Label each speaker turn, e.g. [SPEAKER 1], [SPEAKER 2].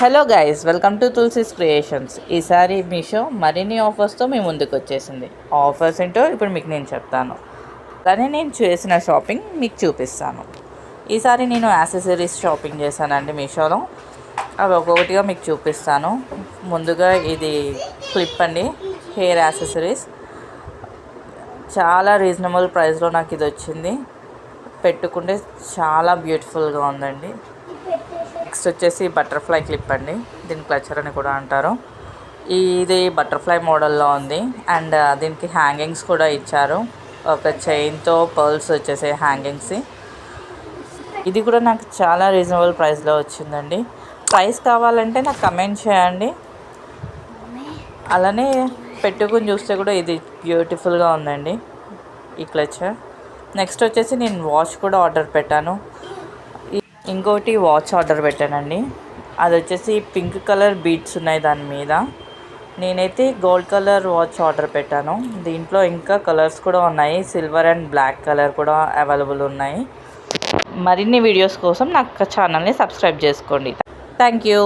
[SPEAKER 1] Hello guys, welcome to Tulasi's creations. ఈసారి మీషో మరిన్ని ఆఫర్స్తో మీ ముందుకు వచ్చేసింది. ఆఫర్స్ ఏంటో ఇప్పుడు మీకు నేను చెప్తాను. అలానే నేను చేసిన షాపింగ్ మీకు చూపిస్తాను. ఈసారి నేను యాక్సెసరీస్ షాపింగ్ చేశానండి మీషోలో. అవి ఒక్కొక్కటిగా మీకు చూపిస్తాను. ముందుగా ఇది క్లిప్ అండి, హెయిర్ యాక్సెసరీస్. చాలా రీజనబుల్ ప్రైస్లో నాకు ఇది వచ్చింది. పెట్టుకుంటే చాలా బ్యూటిఫుల్గా ఉందండి. నెక్స్ట్ వచ్చేసి బటర్ఫ్లై క్లిప్ అండి, దీని క్లచర్ అని కూడా అంటారు. ఇది బటర్ఫ్లై మోడల్లో ఉంది అండ్ దీనికి హ్యాంగింగ్స్ కూడా ఇచ్చారు. ఒక చైన్తో పర్ల్స్ వచ్చేసే హ్యాంగింగ్స్. ఇది కూడా నాకు చాలా రీజనబుల్ ప్రైస్లో వచ్చిందండి. ప్రైస్ కావాలంటే నాకు కమెంట్ చేయండి. అలానే పెట్టుకుని చూస్తే కూడా ఇది బ్యూటిఫుల్గా ఉందండి ఈ క్లచర్. నెక్స్ట్ వచ్చేసి నేను వాచ్ కూడా ఆర్డర్ పెట్టాను. ఇంకోటి వాచ్ ఆర్డర్ పెట్టానండి. అది వచ్చేసి పింక్ కలర్ బీడ్స్ ఉన్నాయి దాని మీద. నేనైతే గోల్డ్ కలర్ వాచ్ ఆర్డర్ పెట్టాను. దీంట్లో ఇంకా కలర్స్ కూడా ఉన్నాయి, సిల్వర్ అండ్ బ్లాక్ కలర్ కూడా అవైలబుల్ ఉన్నాయి. మరిన్ని వీడియోస్ కోసం నాకు ఛానల్ని సబ్స్క్రైబ్ చేసుకోండి. Thank you.